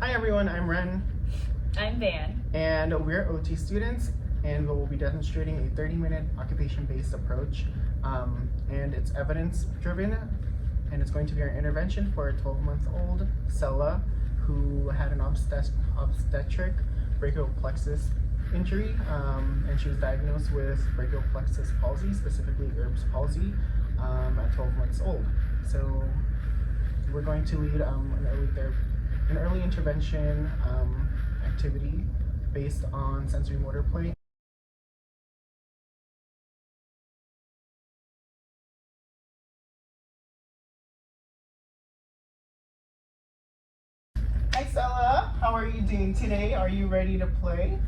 Hi everyone, I'm Ren. I'm Van. And we're OT students, and we'll be demonstrating a 30-minute occupation-based approach. And it's evidence-driven, and it's going to be our intervention for a 12-month-old Sella who had an obstetric brachial plexus injury, and she was diagnosed with brachial plexus palsy, specifically Erb's palsy, at 12 months old. So we're going to lead an early intervention activity based on sensory motor play. Hi Sella, how are you doing today? Are you ready to play?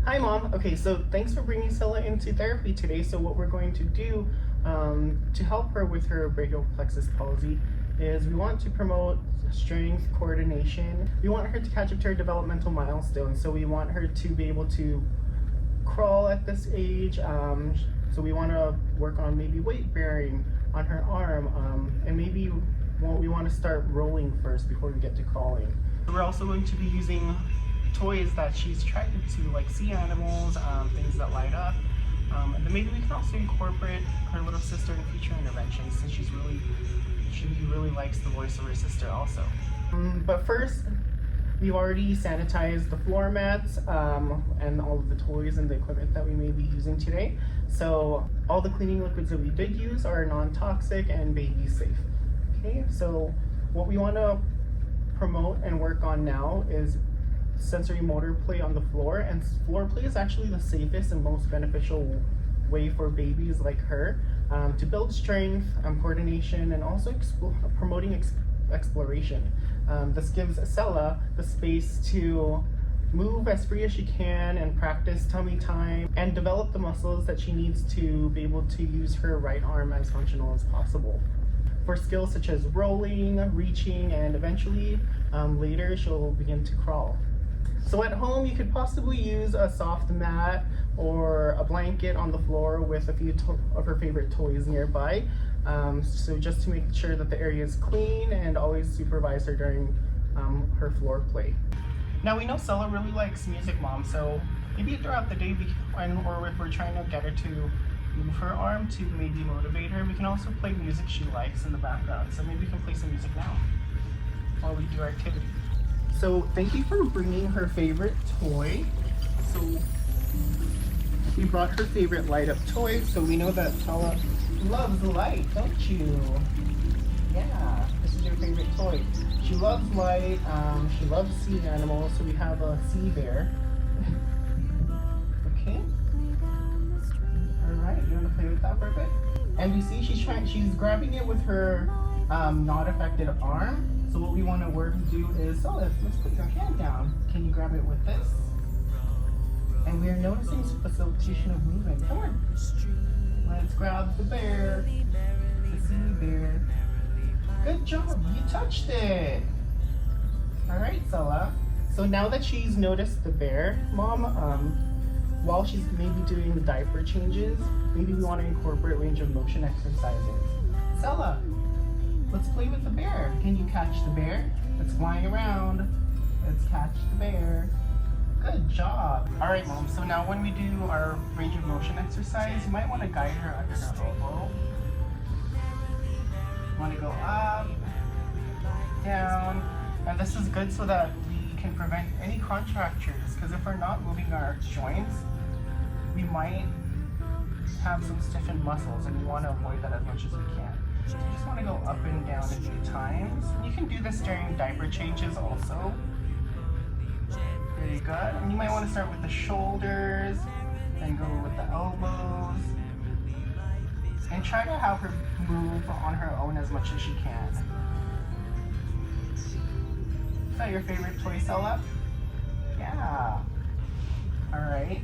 Hi Mom. Okay, so thanks for bringing Sella into therapy today. So what we're going to do to help her with her brachial plexus palsy is we want to promote strength, coordination. We want her to catch up to her developmental milestones. So we want her to be able to crawl at this age. So we want to work on maybe weight bearing on her arm, and maybe we want to start rolling first before we get to crawling. We're also going to be using toys that she's attracted to, like sea animals, things that light up. And then maybe we can also incorporate her little sister in future interventions, since she really likes the voice of her sister also. But first, we've already sanitized the floor mats and all of the toys and the equipment that we may be using today. So all the cleaning liquids that we did use are non-toxic and baby safe. Okay, so what we want to promote and work on now is sensory motor play on the floor, and floor play is actually the safest and most beneficial way for babies like her to build strength, coordination, and also promoting exploration. This gives Sella the space to move as free as she can and practice tummy time and develop the muscles that she needs to be able to use her right arm as functional as possible. For skills such as rolling, reaching, and eventually later she'll begin to crawl. So at home, you could possibly use a soft mat or a blanket on the floor with a few of her favorite toys nearby. So just to make sure that the area is clean, and always supervise her during her floor play. Now we know Sella really likes music, Mom, so maybe throughout the day, or if we're trying to get her to move her arm to maybe motivate her, we can also play music she likes in the background. So maybe we can play some music now while we do our activity. So thank you for bringing her favorite toy. So we brought her favorite light up toy, so we know that Sella loves light, don't you? Yeah, this is your favorite toy. She loves light, she loves sea animals, so we have a sea bear. Okay. Alright, you want to play with that for a bit? And you see she's grabbing it with her not affected arm. So what we want to do is, let's put your hand down. Can you grab it with this? And we are noticing facilitation of movement. Come on. Let's grab the bear. The sea bear. Good job, you touched it. Alright, Sella. So now that she's noticed the bear, Mom, while she's maybe doing the diaper changes, maybe we want to incorporate range of motion exercises. Sella, let's play with the bear. Can you catch the bear? It's flying around. Let's catch the bear. Good job. All right, Mom, so now when we do our range of motion exercise, you might want to guide her under her elbow. You want to go up, down, and this is good so that we can prevent any contractures, because if we're not moving our joints, we might have some stiffened muscles, and we want to avoid that as much as we can. So you just want to go up and down a few times. You can do this during diaper changes also. Very good. And you might want to start with the shoulders, then go with the elbows. And try to have her move on her own as much as she can. Is that your favorite toy, Sella? Yeah. Alright.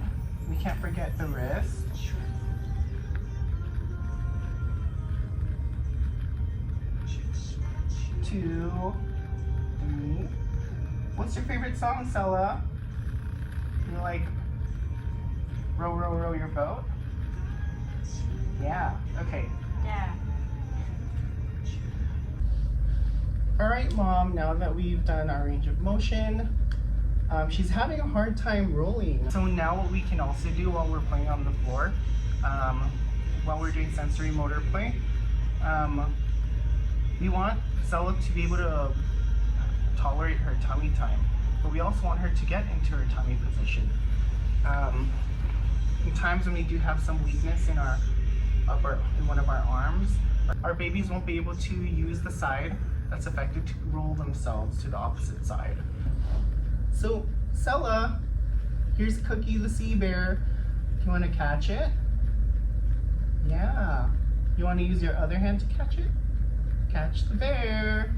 We can't forget the wrist. 2, 3. What's your favorite song, Sella? You like Row, Row, Row Your Boat? Yeah, okay. Yeah. All right, Mom, now that we've done our range of motion, she's having a hard time rolling. So now what we can also do while we're playing on the floor, while we're doing sensory motor play, we want Stella to be able to tolerate her tummy time, but we also want her to get into her tummy position. In times when we do have some weakness in in one of our arms, our babies won't be able to use the side that's affected to roll themselves to the opposite side. So, Stella, here's Cookie the sea bear. Do you want to catch it? Yeah. You want to use your other hand to catch it? Catch the bear.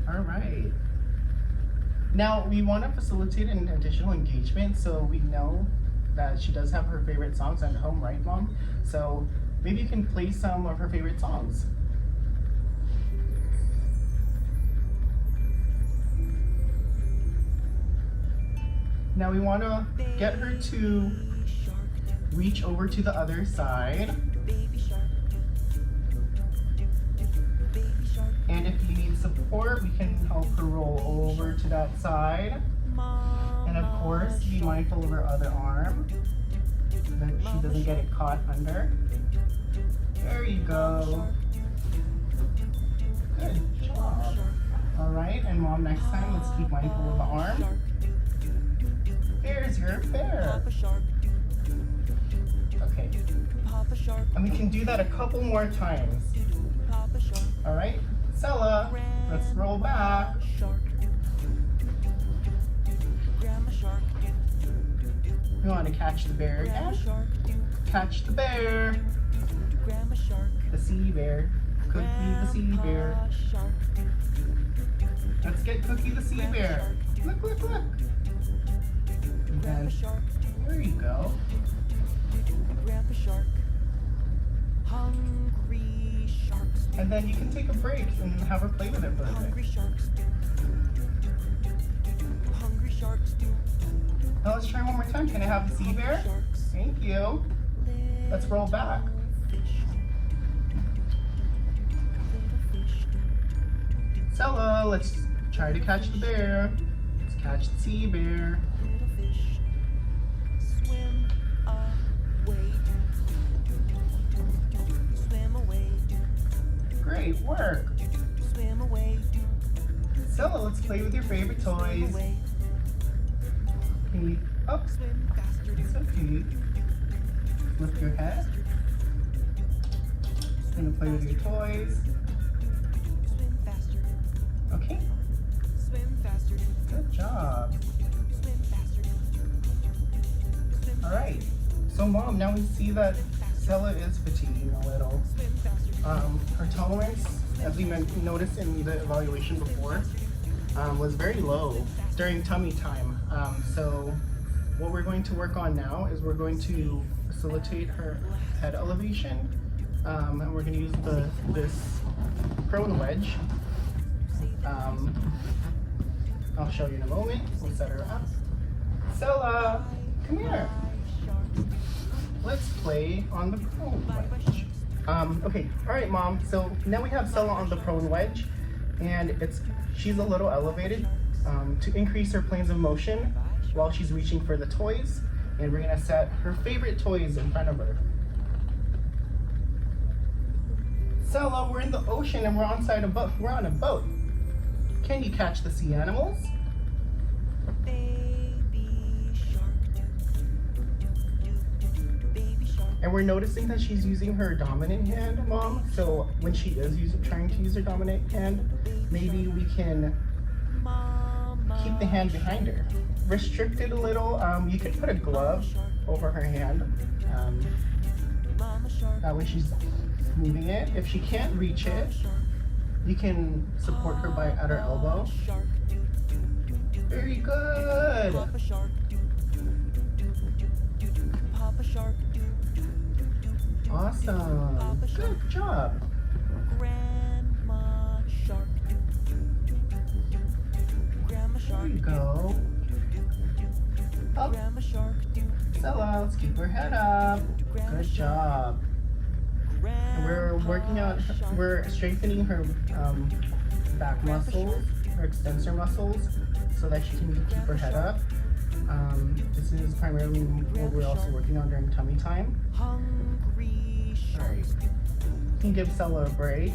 All right. Now, we want to facilitate an additional engagement, so we know that she does have her favorite songs at home, right, Mom? So maybe you can play some of her favorite songs. Now we want to get her to reach over to the other side. And if you need support, we can help her roll over to that side. And of course, be mindful of her other arm, so that she doesn't get it caught under. There you go. Good job. All right, and Mom, next time, let's keep mindful of the arm. Here's your bear. Okay. And we can do that a couple more times. All right, Stella, let's roll back. We want to catch the bear again. Catch the bear. The sea bear. Cookie the sea bear. Let's get Cookie the sea bear. Look, look, look. And then, there you go. And then you can take a break and have her play with it for a bit. Now let's try one more time. Can I have the sea bear? Thank you. Let's roll back. Stella, let's try to catch the bear. Let's catch the sea bear. Great work. Stella, let's play with your favorite toys. Okay, up. It's okay. Lift your head. Just gonna play with your toys. Okay. Good job. All right. So, Mom, now we see that Stella is fatiguing a little. Her tolerance, as we noticed in the evaluation before, was very low during tummy time. So what we're going to work on now is we're going to facilitate her head elevation, and we're going to use this prone wedge. I'll show you in a moment. We'll set her up. Stella, come here. Let's play on the prone wedge. Okay, all right, Mom. So now we have Stella on the prone wedge, and she's a little elevated to increase her planes of motion while she's reaching for the toys, and we're gonna set her favorite toys in front of her. Stella, we're in the ocean and we're on a boat. Can you catch the sea animals? And we're noticing that she's using her dominant hand, Mom. So when she is trying to use her dominant hand, maybe we can keep the hand behind her. Restrict it a little. You could put a glove over her hand. That way she's moving it. If she can't reach it, you can support her at her elbow. Very good. Awesome. Good job. There you go. Up. Stella, let's keep her head up. Good job. And we're strengthening her back muscles, her extensor muscles, so that she can keep her head up. This is primarily what we're also working on during tummy time. Alright, you can give Stella a break.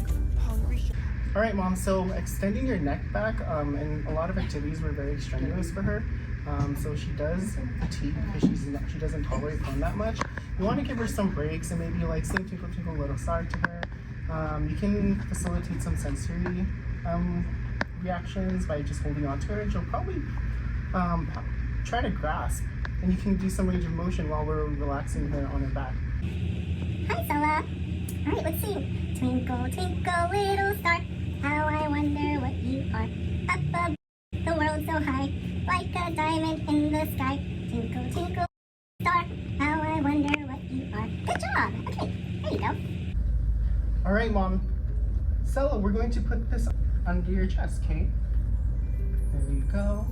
Alright Mom, so extending your neck back, and a lot of activities were very strenuous for her. So she does fatigue because she doesn't tolerate fun that much. You want to give her some breaks and maybe like sing Twinkle Twinkle Little Star to her. You can facilitate some sensory reactions by just holding on to her, and she'll probably try to grasp. And you can do some range of motion while we're relaxing her on her back. Hi Stella. Alright, let's sing. Twinkle, twinkle, little star, how I wonder what you are. Up above the world so high, like a diamond in the sky. Twinkle, twinkle, star, how I wonder what you are. Good job. Okay, there you go. Alright Mom. Stella, we're going to put this under your chest, okay? There you go.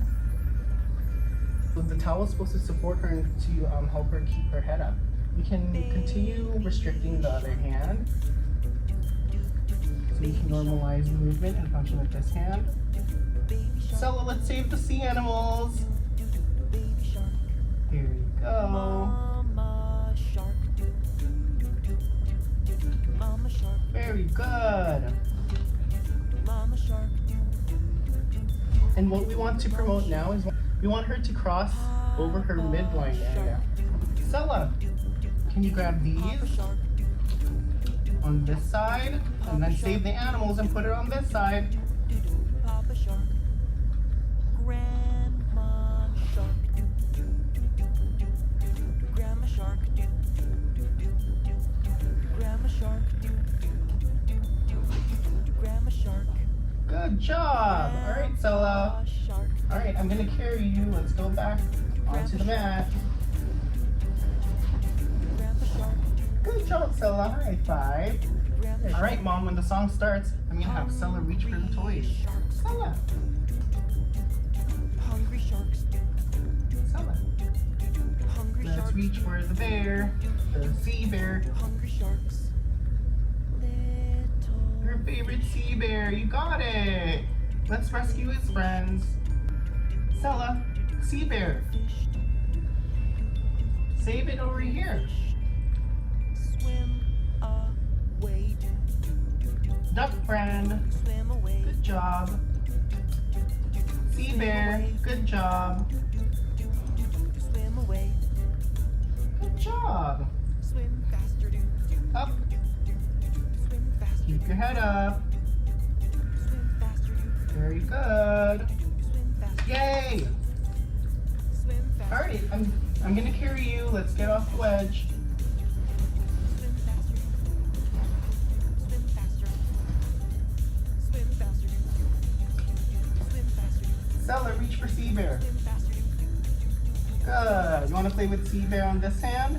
So the towel is supposed to support her and to help her keep her head up. You can continue restricting the other hand. So you can normalize movement and function with this hand. Stella, let's save the sea animals. Here you go. Very good. And what we want to promote now is we want her to cross over her midline area. Stella, can you grab these on this side and then save the animals and put it on this side? Good job! Alright, Stella. Alright, I'm gonna carry you. Let's go back onto the mat. Good job, Stella. High five. Alright, Mom, when the song starts, I'm gonna have Stella reach for the toys. Stella. Stella. Let's reach for the bear, the sea bear. Her favorite sea bear. You got it. Let's rescue his friends. Stella, sea bear. Save it over here. Duck friend. Good job. Sea bear. Good job. Good job. Up. Keep your head up. Very good. Yay! Alright, I'm gonna carry you. Let's get off the wedge. Stella, reach for sea bear. Good. You want to play with sea bear on this hand?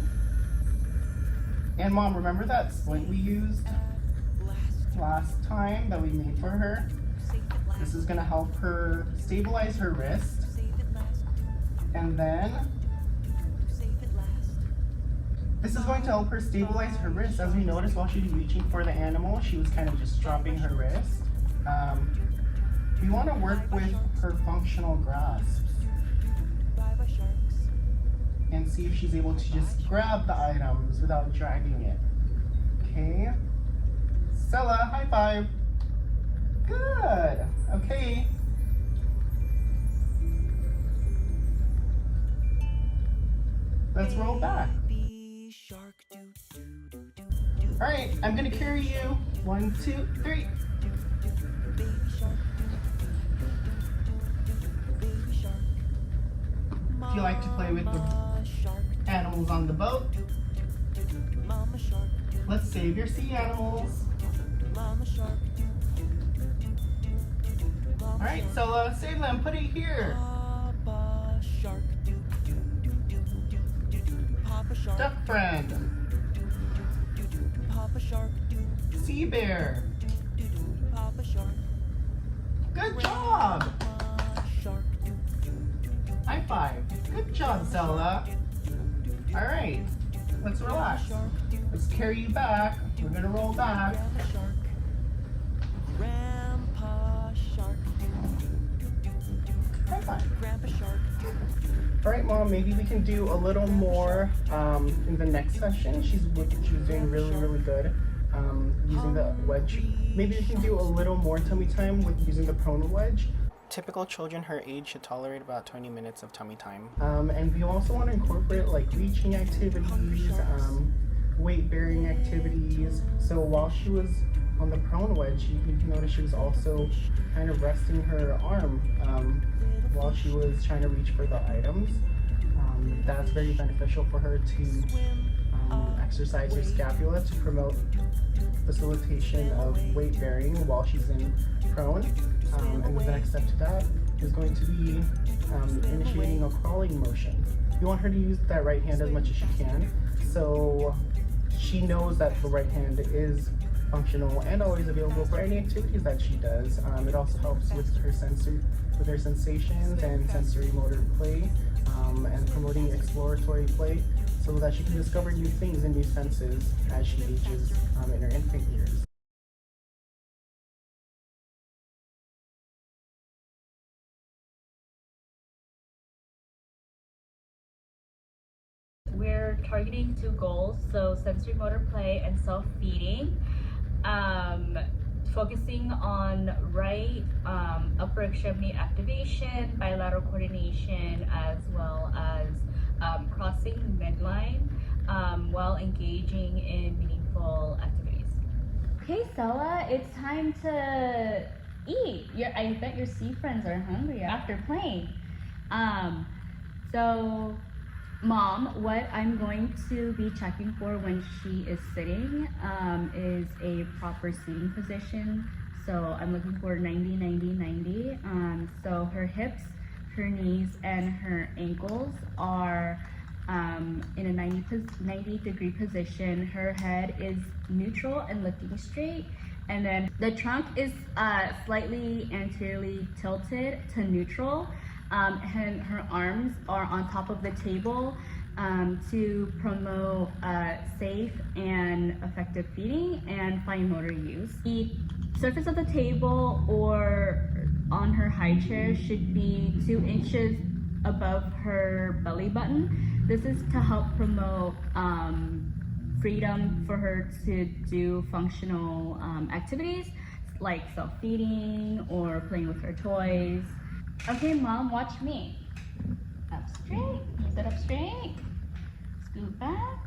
And Mom, remember that splint we used last time that we made for her? This is going to help her stabilize her wrist. And then this is going to help her stabilize her wrist. As we noticed while she was reaching for the animal, she was kind of just dropping her wrist. We want to work with her functional grasps and see if she's able to just grab the items without dragging it. Okay. Stella, high five. Good. Okay. Let's roll back. All right, I'm gonna carry you. 1, 2, 3. If you like to play with the animals on the boat, let's save your sea animals. Alright, so save them, put it here. Duck friend. Sea bear. Good job. High five. Good job, Stella. Alright. Let's relax. Let's carry you back. We're gonna roll back. Grandpa Shark. High five. Grandpa Shark. All right, Mom, maybe we can do a little more in the next session. She was doing really good using the wedge. Maybe we can do a little more tummy time with using the prone wedge. Typical children her age should tolerate about 20 minutes of tummy time. And we also want to incorporate like reaching activities, weight-bearing activities. So while she was on the prone wedge, you can notice she was also kind of resting her arm while she was trying to reach for the items. That's very beneficial for her to exercise her scapula to promote facilitation of weight bearing while she's in prone. And the next step to that is going to be initiating a crawling motion. You want her to use that right hand as much as she can, so she knows that the right hand is functional and always available for any activities that she does. It also helps with her sensations and sensory motor play, and promoting exploratory play so that she can discover new things and new senses as she ages in her infant years. We're targeting 2 goals, so sensory motor play and self-feeding. Focusing on right upper extremity activation, bilateral coordination, as well as crossing midline while engaging in meaningful activities. Okay, Stella, it's time to eat. I bet your sea friends are hungry after playing. So, Mom, what I'm going to be checking for when she is sitting is a proper seating position. So I'm looking for 90, 90, 90. So her hips, her knees, and her ankles are in a 90 degree position. Her head is neutral and looking straight. And then the trunk is slightly anteriorly tilted to neutral. And her arms are on top of the table to promote safe and effective feeding and fine motor use. The surface of the table or on her high chair should be 2 inches above her belly button. This is to help promote freedom for her to do functional activities like self-feeding or playing with her toys. Okay, Mom, watch me. Up straight. Sit up straight. Scoot back.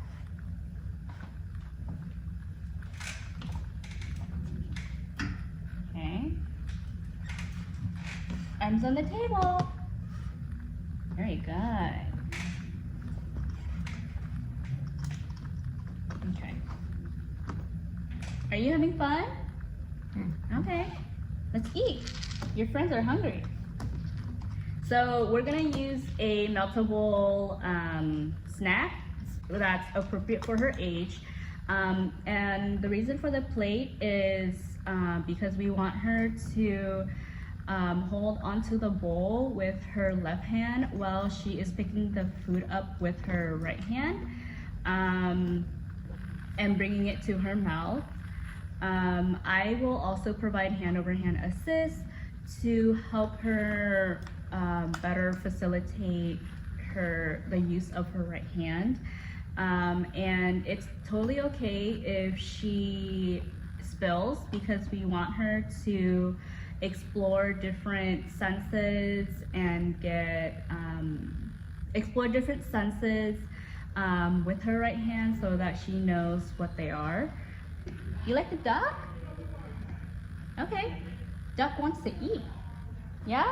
Okay. Arms on the table. Very good. Okay. Are you having fun? Okay. Let's eat. Your friends are hungry. So we're gonna use a meltable snack that's appropriate for her age. And the reason for the plate is because we want her to hold onto the bowl with her left hand while she is picking the food up with her right hand and bringing it to her mouth. I will also provide hand-over-hand assist to help her better facilitate the use of her right hand. And it's totally okay if she spills because we want her to explore different senses and explore different senses with her right hand so that she knows what they are. You like the duck? Okay, duck wants to eat. Yeah?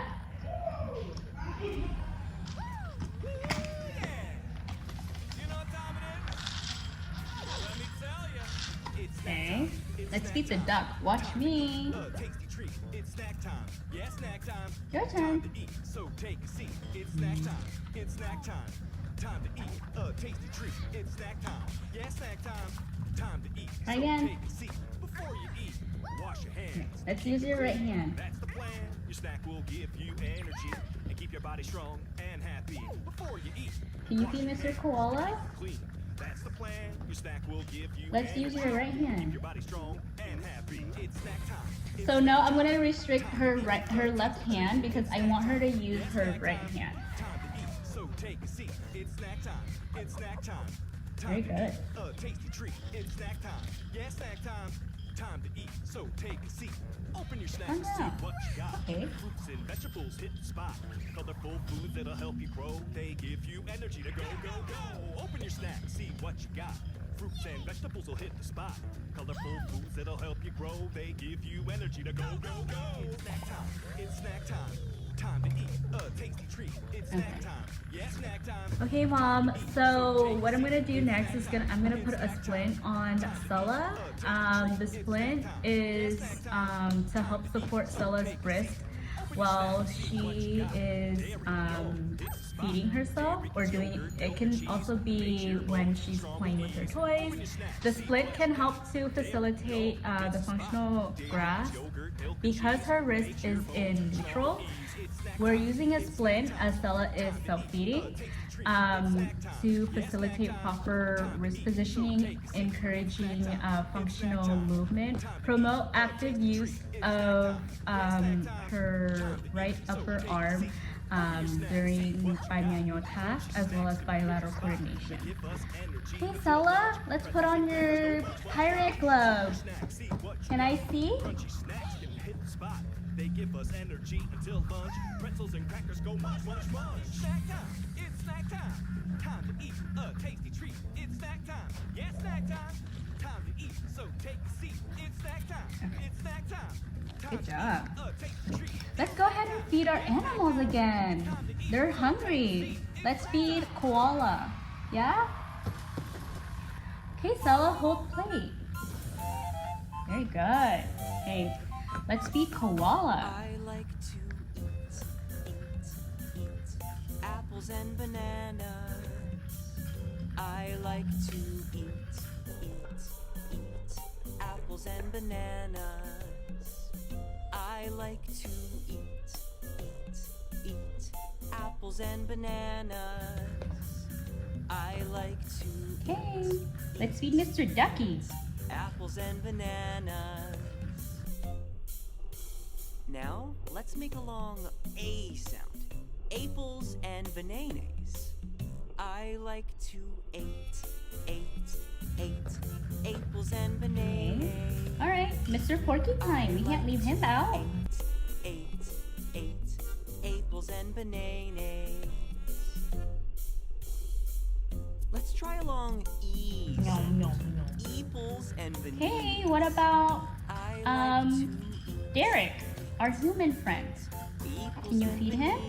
Okay, let's feed the duck. Watch me. Tasty treat. It's snack time. Yeah, snack time. Your turn. Time to eat. So take a seat. It's snack time. It's snack time. Time to eat. Tasty treat. It's snack time. Yeah, snack time. Time to eat. Try So again. take a seat. Before you eat, wash your hands. Let's use your right hand. That's the plan. Your snack will give you energy and keep your body strong and happy. Before you eat, Can you feed Mr. Koala? clean. That's the plan. Your snack will give you Let's use your right keep hand. your body strong and happy. It's snack time. So now I'm gonna restrict her left hand because I want her to use her right hand. Time to eat, so take a seat. It's snack time. It's snack time. Very good. A tasty treat. It's snack time. Yeah, snack time. Time to eat, so take a seat. Open your snack, Oh, see yeah. what you got. Okay. Fruits and vegetables hit the spot. Colorful foods that'll help you grow. They give you energy to go, go, go. Open your snack, see what you got. Fruits and vegetables will hit the spot. Colorful foods that'll help you grow. They give you energy to go, go, go. It's snack time. It's snack time. Time to eat a tasty treat. It's snack Okay. time. Yeah, snack time. Okay, Mom. So what I'm gonna do next is I'm gonna put a splint on Stella. The splint is to help support Stella's wrist while she is feeding herself or doing. It can also be when she's playing with her toys. The splint can help to facilitate the functional grasp. Because her wrist is in neutral, we're using a splint as Stella is self-feeding to facilitate proper wrist positioning, encouraging functional movement, promote active use of her right upper arm during bimanual tasks as well as bilateral coordination. Hey Stella, let's put on your pirate glove. Can I see? Snacks can hit the spot. They give us energy until lunch. Pretzels and crackers go munch, munch, munch. Snack time. It's snack time. Time to eat a tasty treat. It's snack time. Yeah, snack time. Time to eat, so take a seat. It's snack time. It's snack time. Good job. A tasty treat. Let's go ahead and feed our animals again. They're hungry. Let's feed koala. Yeah? Okay, Stella, hold plate. Very good. Hey, let's feed koala. I like to eat apples and bananas. I like to eat apples and bananas. I like to eat apples and bananas. I like to Okay, let's feed Mr. Ducky. apples and bananas. Now, let's make a long A sound. Apples and bananas. I like to eat apples and bananas. All right, Mr. Porcupine, we can't leave him out. Eight apples and bananas. Let's try a long E No, sound. no, no. Apples and bananas. Hey, what about I like um, to eat Derek, our human friend? Can you feed him?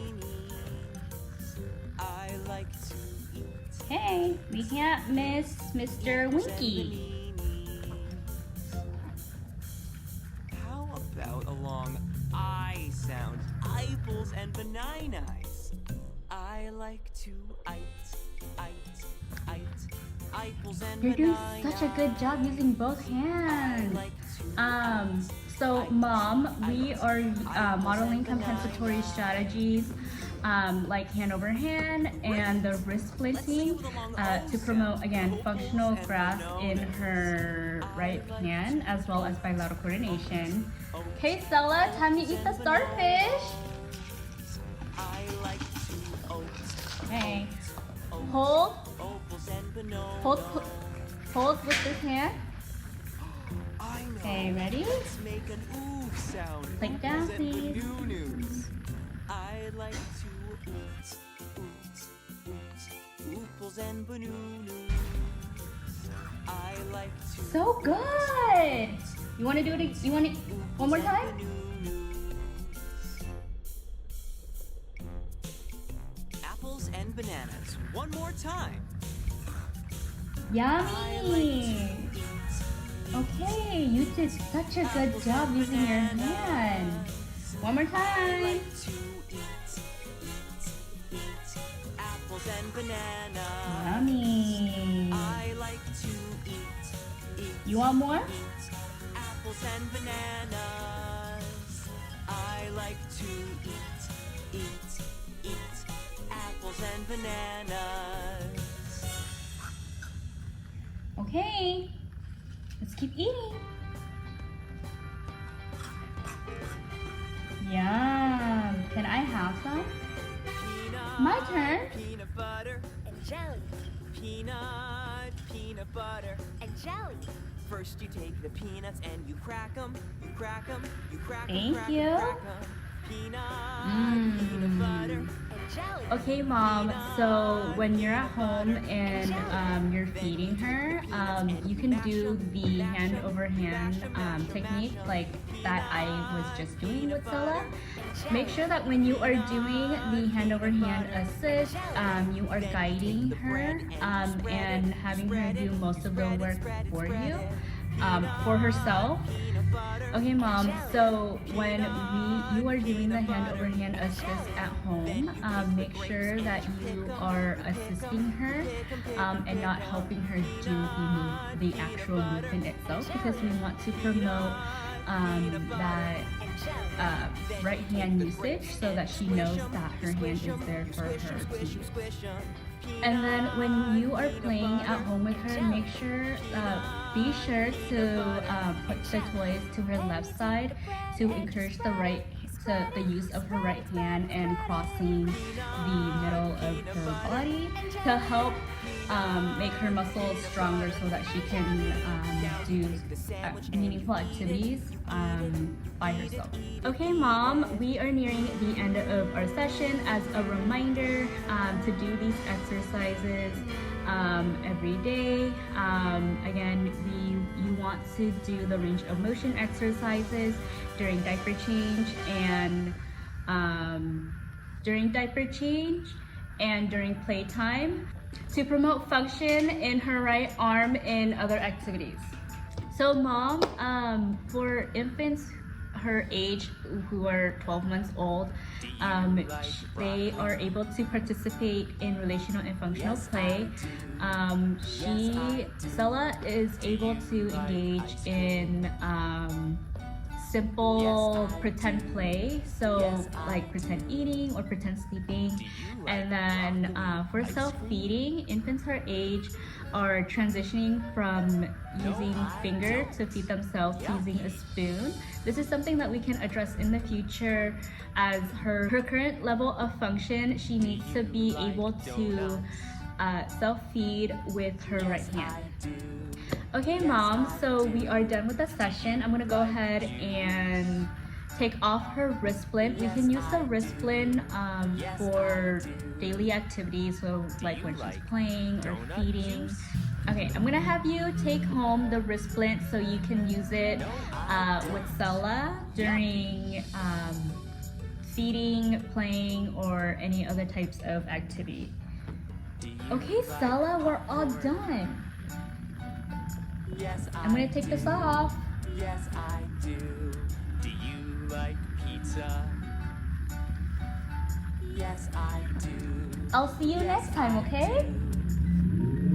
I like to eat Hey, we can't miss Mr. Winky. How about a long I sound? Apples and bananas. I like to eat apples and You're doing bananas. such a good job using both I hands. like to So Mom, we are modeling compensatory strategies like hand over hand and the wrist splinting to promote, again, functional grasp in her right hand as well as bilateral coordination. Okay, Stella, time to eat the starfish. I like to oat. Okay, hold, Opals and bananas. hold with this hand. I know. Okay, ready? Let's make an ooh sound. Click down, Oopals and please. bananas. I like to oot. Oopals and bananas. I like to So good. You want to do it? You want it one more time? Apples and bananas. One more time. Yummy. Okay, you did such a good job using your hand. One more I time. like to eat apples and bananas. Yummy. I like to eat You want more? apples and bananas. I like to eat apples and bananas. Okay, let's keep eating. Yum. Can I have some? My turn. Peanut butter And jelly. peanut butter. And jelly. First you take the peanuts and you crack them, you crack them, you crack them, Thank crack you. 'em, crack 'em. Peanut butter. And jelly. Okay, Mom, so when you're at home and you're feeding her, you can do the hand over hand technique like that I was just doing with Stella. Make sure that when you are doing the hand over hand assist, you are guiding her and having her do most of the work for you, for herself. Okay, Mom, so when you are doing the hand over hand assist at home, make sure that you are assisting her and not helping her do the actual movement itself, because we want to promote that right hand usage so that she knows that her hand is there for her to use. And then when you are playing at home with her, make sure, be sure to put the toys to her left side to encourage the use of her right hand and crossing the middle of her body to help make her muscles stronger so that she can do meaningful activities by herself. Okay, Mom, we are nearing the end of our session. As a reminder to do these exercises every day. Again, you want to do the range of motion exercises during diaper change and during playtime to promote function in her right arm in other activities. So, Mom, for infants her age who are 12 months old, they are able to participate in relational and functional play. Stella is able to engage in simple pretend play, so like pretend eating or pretend sleeping. And then for self-feeding, infants her age are transitioning from using finger to feed themselves to using a spoon. This is something that we can address in the future. As her current level of function, she needs to be able to self-feed with her right hand. Okay, Mom, so we are done with the session. I'm gonna go ahead and take off her wrist splint. We can use the wrist splint for daily activities, so like when she's playing or feeding. Okay, I'm gonna have you take home the wrist splint so you can use it with Stella during feeding, playing, or any other types of activity. Okay, Stella, we're all done. I'm gonna take this off. Yes, I do. Do you like pizza? Yes, I do. I'll see you next time, okay?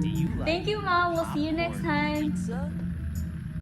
Do you like Thank you, Mom. We'll see you next time. pizza?